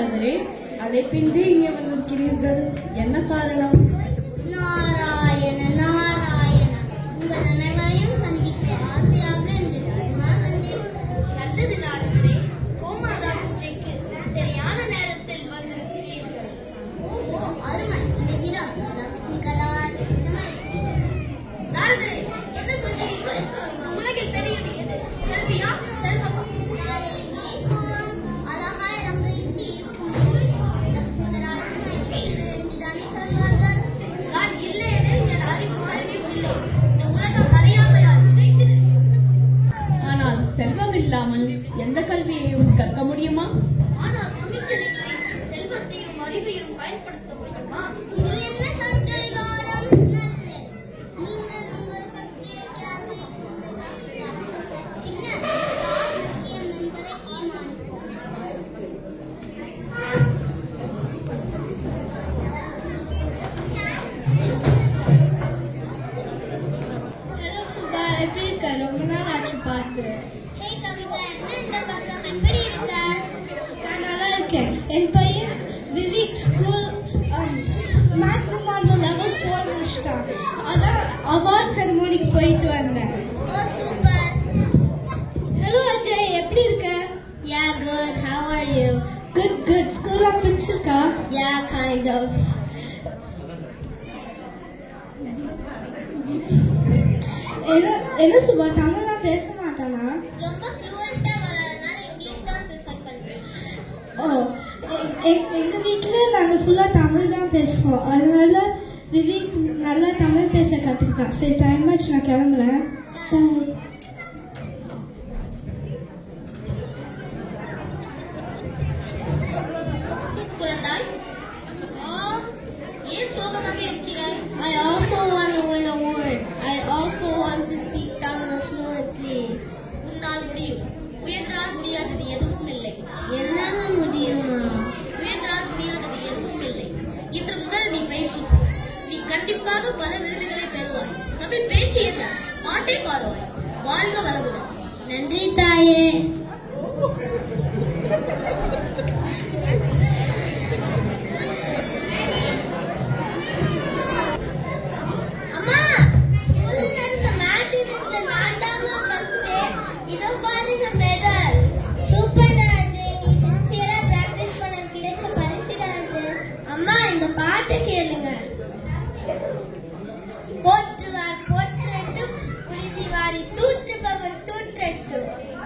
நாரதரே, அழைப்பின்றி இங்கே வந்திருக்கிறீர்கள், என்ன காரணம்? நாராயண நாராயண, உங்கள் அனைவரையும் சந்திக்க ஆசையாக வந்தேன். நல்லது நாரதரே, கோமாதா பூஜைக்கு சரியான நேரத்தில் வந்திருக்கிறீர்கள். ஓஹோ, அருமை. இந்த இடம் லட்சுமி கலாச்சாரம். நாரதரே, என்ன சொல்கிறீர்கள்? உலகில் பெரியது எது, கல்வியா செல்வமா? ஆனால் செல்வம் இல்லாமல் எந்த கல்வியையும் கற்க முடியுமா? ஆனால் துணிச்சலுக்கு செல்வத்தையும் அறிவையும் பயன்படுத்த முடியுமா? நீ என்ன சங்கரிகாரம்? நீங்கள் உங்கள் சக்தியை பின்னர் முக்கியம் என்பதை தீர்மானிப்போம். ஹலோ சுபா, எப்படி இருக்க? ரொம்ப நாள் ஆச்சு பார்த்து. ஹே கவிதா, என்ன இந்த பக்கம், எப்படி இருக்க? நான் நல்லா இருக்கேன். என் பையன் விவிக் ஸ்கூல் மேக்னமார்ல லெவல் 4 முடிச்சிட்டான். அதான் அவார்ட் செரமோனிக்கு போயிட்டு வந்தேன். ஓ சூப்பர். ஹலோ அஜய், எப்படி இருக்க? Yeah good. How are you? Good good. ஸ்கூல்ல பிடிச்சிருக்கா? Yeah kind of. என்ன சுபா, தமிழ்லாம் பேச மாட்டானா? ரொம்ப ஃப்ளூவெண்டா வரதுனால இங்கிலீஷ் தான் ப்ரிஃபர் பண்றேன். ஓ, எங்க வீட்ல நாங்க ஃபுல்லா தமிழ் தான் பேசுவோம். அதனால விவேக் நல்லா தமிழ் பேச கத்துக்கிட்டான். சரி, டைம் ஆச்சு, நான் கிளம்புறேன். குழந்தாய், ஏன் சோகமாக இருக்கிறாய்? I also want to win awards. I also want to speak Tamil fluently. உன்னால் முடியும். முயன்றால் முடியாதது எதுவும் இல்லை. என்னால முடியுமா? முயன்றால் முடியாதது எதுவும் இல்லை. இன்று முதல் நீ பயிற்சி செய். நீ கண்டிப்பாக பல விருதுகளை பெறுவாய். தமிழ் பேச்சு என்ன? பாட்டே பாடுவாய். வாழ்க வளமுடன். நன்றி தாயே.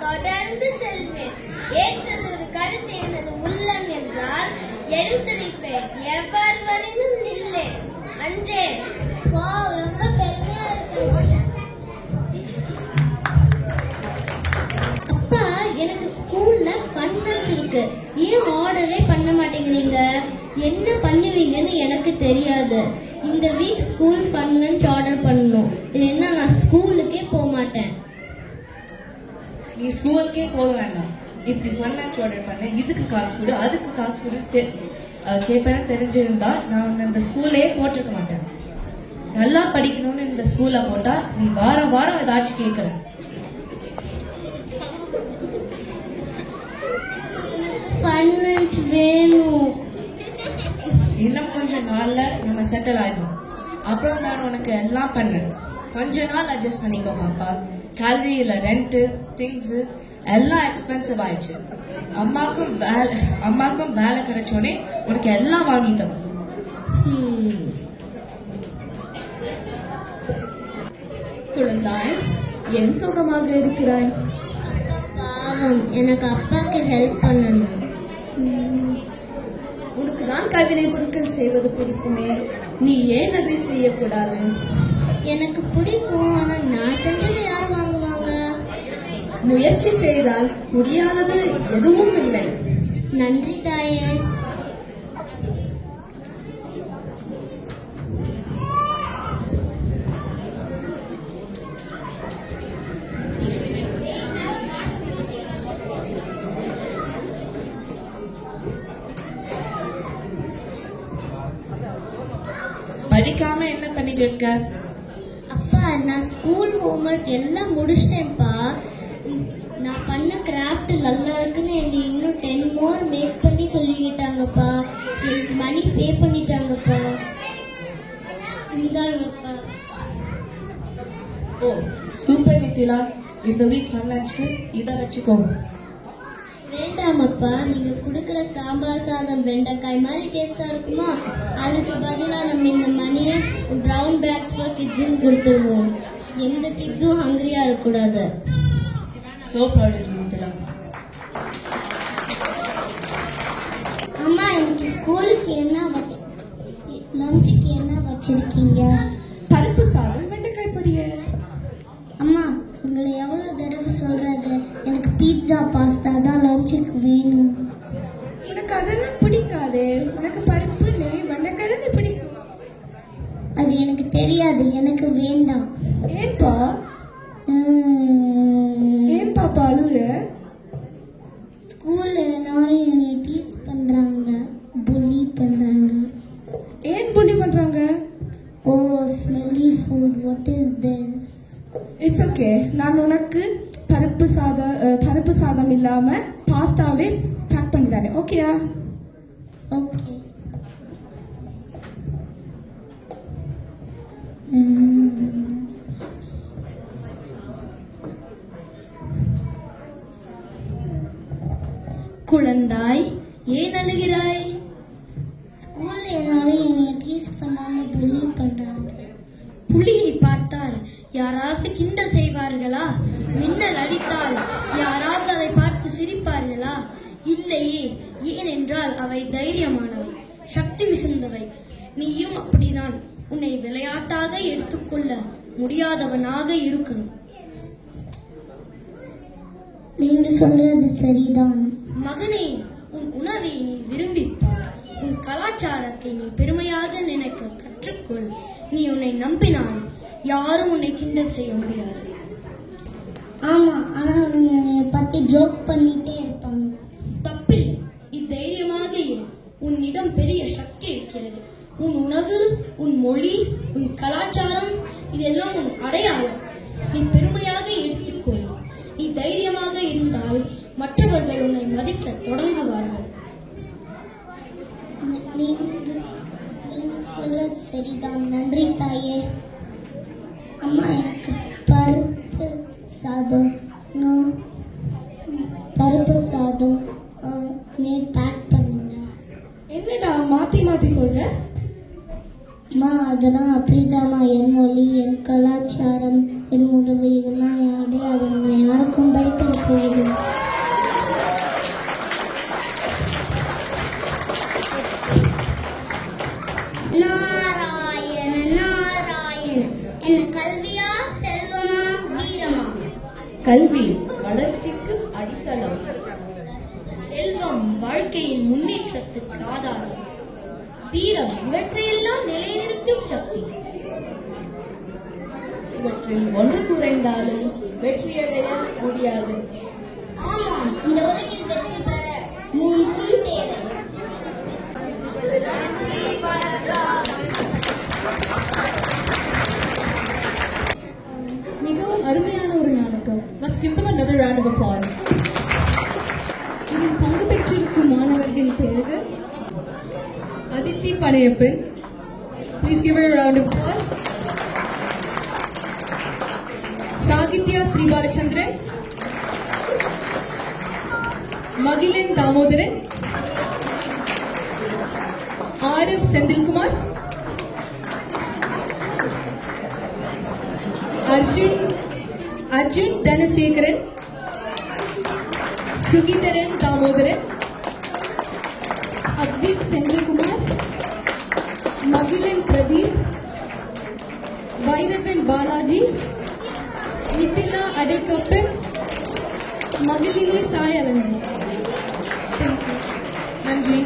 தொடர்ந்து செல்வேன். ஏற்றது ஒரு கருத்து எனது உள்ளம் என்றால் எழுத்தளிப்பேன். எவர் வரையும் நில்லேன், அஞ்சேன். ரொம்ப பெருமையா இருக்கு. அப்பா, எனக்கு ஸ்கூல்ல ஃபன் லஞ்ச் இருக்கு. ஏன் ஆர்டரே பண்ண மாட்டேங்கிறீங்க? என்ன பண்ணுவீங்கன்னு எனக்கு தெரியாது. இந்த week school fun lunch order பண்ணணும், இல்லைன்னா நான் ஸ்கூலுக்கே போக மாட்டேன். நீ ஸ்கூலுக்கே போக வேண்டாம். இப்படி ஃபன் லஞ்ச் ஆர்டர் பண்ண, இதுக்கு காசு கொடு, அதுக்கு காசு கொடு கேட்பேன்னு தெரிஞ்சிருந்தா நான் இந்த ஸ்கூல்லே போட்டிருக்க மாட்டேன். நல்லா படிக்கணும்னு இந்த ஸ்கூல்ல போட்டா நீ வாரம் வாரம் ஏதாச்சும் கேட்கற. ஃபன் லஞ்ச் வேணும். இன்னும் கொஞ்சம் நாள்ல நம்ம செட்டில் ஆயிடும். அப்புறம் நான் உனக்கு எல்லாம் பண்ணேன். கொஞ்ச நாள் அட்ஜஸ்ட் பண்ணிக்கோ பாப்பா. கேலரியில ரெண்ட், திங்ஸ் எல்லாம் எக்ஸ்பென்சிவ் ஆயிடுச்சு. அம்மாக்கும் வேலை கிடைச்சோடனே உனக்கு எல்லாம் வாங்கி தரும். குழந்தாய், என் சோகமாக இருக்கிறாய்? பாவம், எனக்கு அப்பாக்கு ஹெல்ப் பண்ணணும். உனக்கு தான் கைவினை பொருட்கள் செய்வது பிடிக்குமே, நீ ஏன் அதை செய்யக்கூடாது? எனக்கு பிடிக்கும், ஆனா நான் செஞ்சது யார் வாங்குவாங்க? முயற்சி செய்தால் முடியாதது எதுவும் இல்லை. நன்றி தாயே. படிக்காம என்ன பண்ணிட்டு இருக்க? அப்பா, நான் ஸ்கூல் ஹோம்வொர்க் எல்லாம் முடிச்சிட்டேன்ப்பா. நான் பண்ண கிராஃப்ட் நல்லா இருக்குன்னு என்னை இன்னும் 10 more மேக் பண்ணி சொல்லிக்கிட்டாங்க. பே பண்ணிட்டாங்கப்பா. இந்தாங்கப்பா. ஓ சூப்பர் நித்திலா, இந்த வீக் ஃபன் லஞ்சுக்கு இதை வச்சுக்கோ. வேண்டாமப்பா, நீங்க கொடுக்குற சாம்பார் சாதம் வெண்டைக்காய் மாதிரி டேஸ்டா இருக்குமா? அதுக்கு பதிலா நம்ம இந்த மணியை ப்ரௌன் பேக்ஸ் ஃபார் கிட்ஸுக்கு கொடுத்துருவோம். எந்த கிட்ஸும் ஹங்கிரியா இருக்கக்கூடாது. So proud of you Nithila. அம்மா, எனக்கு ஸ்கூலுக்கு என்ன லஞ்சுக்கு என்ன வச்சிருக்கீங்க? பருப்பு சாதம் வெண்டைக்காய் பொரியல். அம்மா, உங்களை எவ்வளோ தடவை சொல்றது, எனக்கு பீட்சா பாஸ்தா தான் லஞ்சுக்கு வேணும். எனக்கு அதெல்லாம் பிடிக்காதே. உனக்கு பருப்பு நெய் வெண்டைக்காய் தானே பிடிக்கும். அது எனக்கு தெரியாது, எனக்கு வேண்டாம். ஏன்பா ஏன்பா அழுற? ஸ்கூல்ல எல்லாரும் என்னை டீஸ் பண்றாங்க, புலி பண்றாங்க. ஏன் புள்ளி பண்றாங்க? Oh smelly food, what is this? It's okay. நான் உனக்கு பருப்பு சாதம் இல்லாம பாஸ்தாவே பேக் பண்ணி தரேன். ஓகேயா? ஓகே. குழந்தாய், ஏன் அழுகிறாய்? ஸ்கூல்ல எல்லாரும் என்னை டீஸ் பண்ணாங்க, புலி பண்றாங்க. புலியை பார்த்தால் யாராவது கிண்டல் செய்வார்களா? மின்னல் அடித்தால் யாராவது அதை பார்த்து சிரிப்பார்களா? இல்லையே. ஏனென்றால் அவை தைரியமானவை, சக்தி மிகுந்தவை. நீயும் அப்படிதான். உன்னை விளையாட்டாக எடுத்துக்கொள்ள முடியாதவனாக இருக்கணும். நீங்க சொல்றது சரிதான். மகனே, உன் உணவை நீ விரும்பிப்பார். உன் கலாச்சாரத்தை நீ பெருமையாக நினைக்க கற்றுக்கொள். நீ உன்னை நம்பினால் யாரும் உன்னை கிண்டல் செய்ய முடியாது. ஆமா, ஆனா அவங்க என்னை பத்தி ஜோக் பண்ணிட்டே இருப்பாங்க. தப்பில்லை, நீ தைரியமாக இரு. உன்னிடம் பெரிய சக்தி இருக்கிறது. உன் உணவு, உன் மொழி, உன் கலாச்சாரம், இதெல்லாம் உன் அடையாளம். நீ பெருமையாக எடுத்துக்கொள். நீ தைரியமாக இருந்தால் மற்றவர்கள் உன்னை மதிக்க தொடங்குவார்கள். நீங்க சொல்றது சரிதான். நன்றி தாயே. அம்மா, எனக்கு பருப்பு சாதம் பேக் பண்ணுங்க. என்னடா மாத்தி மாத்தி சொல்ற? அம்மா, அதெல்லாம் அப்படிதாம்மா. என் மொழி, என் கலாச்சாரம், என் உணவு, இதெல்லாம் என் அடையாளம். நான் யாருக்கும் பயப்பட போகுது. நாராயண நாராயண. என்ன கல்வியா, செல்வமா, வீரமா? கல்வி வளர்ச்சிக்கு அடித்தளம். செல்வம் வாழ்க்கையின் முன்னேற்றத்துக்கு ஆதாரம். வீரம் இவற்றையெல்லாம் நிலைநிறுத்தும் சக்தி. இவற்றில் ஒன்று குறைந்தாலும் வெற்றியடைய முடியாது. ஆமா, இந்த உலகில் வெற்றி பெற 3 தேவை. மிகவும் அருமையான ஒரு நாடகம். Let's give them another round of applause. இதில் பங்கு பெற்றிருக்கும் மாணவர்களின் பெயர்கள்: Aditi பனையப்பன். Please give her a round of applause. Sahitya ஸ்ரீபாலச்சந்திரன், Magizhan Damodaran, Aarav Senthilkumar, Arjun Dhanasekaran, சுகிதரன் Damodaran, Advik Senthilkumar, Magizhan Pradeep, Vairavan Balaji, Nithila Adaikappan, Magizhini சாயலன். நன்றி.